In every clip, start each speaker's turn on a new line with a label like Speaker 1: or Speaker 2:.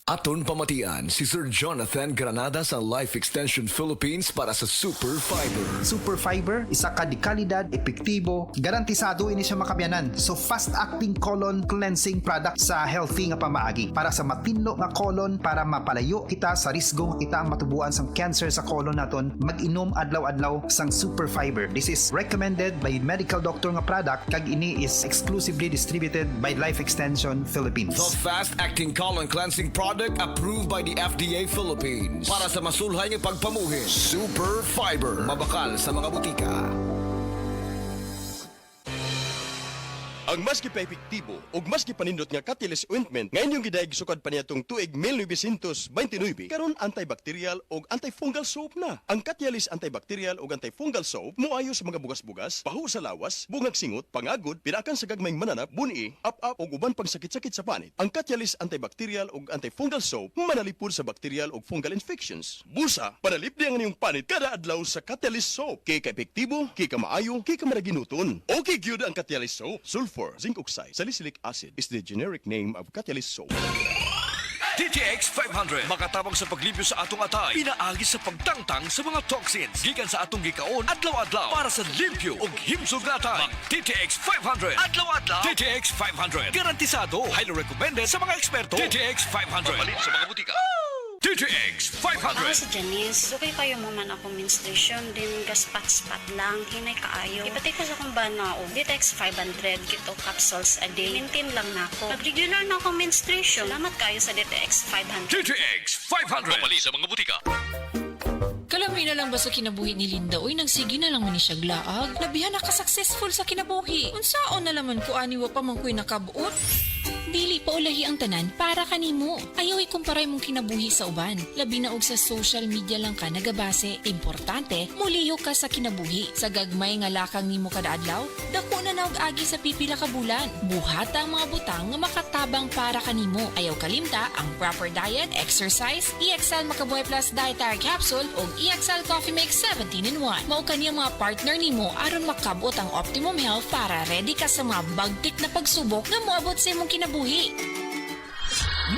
Speaker 1: Aton pamatian si Sir Jonathan Granada sa Life Extension Philippines para sa Super Fiber.
Speaker 2: Super Fiber, isa ka di kalidad, epektibo, garantisado ini siya makabiyanan. So fast-acting colon cleansing product sa healthy nga pamaagi para sa matinlo nga colon para mapalayo kita sa risgo kita ang matubuan sang cancer sa colon naton. Mag-inom adlaw-adlaw sang Super Fiber. This is recommended by medical doctor nga product kag ini is exclusively distributed by Life Extension Philippines.
Speaker 1: The fast-acting colon cleansing product approved by the FDA Philippines para sa masulhay ng pagpamuhin. Super Fiber. Mabakal sa mga butika.
Speaker 3: Ang mas gipaepektibo ug mas gipanindot nga Catalyst ointment ngayon yung gidayeg sukad pa niyatong tuig 1929 karon antibacterial ug antifungal soap na. Ang Catalyst antibacterial ug antifungal soap moayo sa mga bugas-bugas, pahu sa lawas, bungag singot, pangagod, pinakan sa gagmayng mananap, buni, up-up ug uban pang sakit-sakit sa panit. Ang Catalyst antibacterial ug antifungal soap manalipod sa bacterial ug fungal infections. Busa, panalip di ang inyong panit kada adlaw sa Catalyst soap. Kay ka-epektibo, kay ka maayo, kay ka maraginuton. Okay gyud ang Catalyst soap. Sulfur, zinc oxide, salicylic acid is the generic name of Catalyst soap.
Speaker 1: DTX 500 makatabang sa paglibyo sa atong atay, pinaagi sa pagtangtang sa mga toxins gikan sa atong gikaon adlaw-adlaw para sa limpyo ug himsog nga atay. DTX 500 adlaw-adlaw. DTX 500 garantisado, highly recommended sa mga eksperto. DTX 500 palit sa mga butika. DTX 500.
Speaker 4: Ako si Janice. Sukay kayo mo man ako menstruation, din gaspat-spat lang, hinay kaayo. Ipatay ko sa kong bana o DTX 500, kito capsules a day. Maintain lang na ako. Nag-regular na ako menstruation. Salamat kayo sa DTX 500.
Speaker 1: DTX 500 palit sa mga butika.
Speaker 5: Kalami na lang ba sa kinabuhi ni Linda? Uy, nagsigi na lang man ni siya glaag. Labihan na ka-successful sa kinabuhi. Unsaon na laman ko aniwa pa man ko'y nakabuot? Dili pa ulahi ang tanan para kanimo. Ayaw ikumparay mong kinabuhi sa uban. Labi na og sa social media lang ka nagabase. Importante, muliho ka sa kinabuhi. Sa gagmay nga lakang nimo kada adlaw, dako na naog agi sa pipila ka bulan. Buhata ang mga butang nga makatabang para kanimo. Ayaw kalimta ang proper diet, exercise, EXL Makabuhay Plus Dietary Capsule ug EXL Coffee Mix 17-in-1. Mao kaniya mga partner nimo aron makabot ang optimum health para ready ka sa mga bagtik na pagsubok nga moabot sa imong kinabuhi.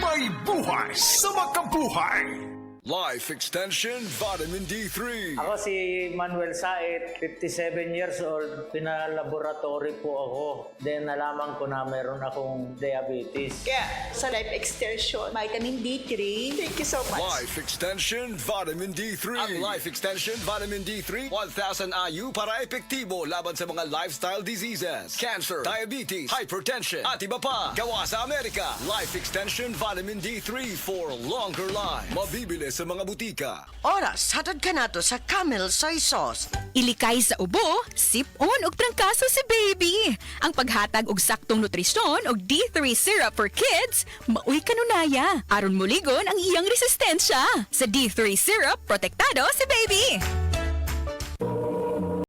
Speaker 1: May buhay sa makabuhay. Life Extension Vitamin D3.
Speaker 6: Ako si Manuel Sait, 57 years old. Pinalaboratory po ako. Then nalaman ko na meron akong diabetes.
Speaker 7: Kaya sa Life Extension, Vitamin D3, thank you so much.
Speaker 1: Life Extension Vitamin D3. Ang Life Extension Vitamin D3, 1,000 IU para epektibo laban sa mga lifestyle diseases, cancer, diabetes, hypertension, at iba pa. Gawa sa Amerika. Life Extension Vitamin D3 for longer life. Mabibili sa mga butika.
Speaker 8: Oras, hatod ka na to sa Camel Soy Sauce.
Speaker 9: Ilikay sa ubo, sip-on og trangkaso si baby. Ang paghatag og saktong nutrisyon og D3 syrup for kids, maoy kanunaya. Aron muligon ang iyang resistensya. Sa D3 syrup, protektado si baby.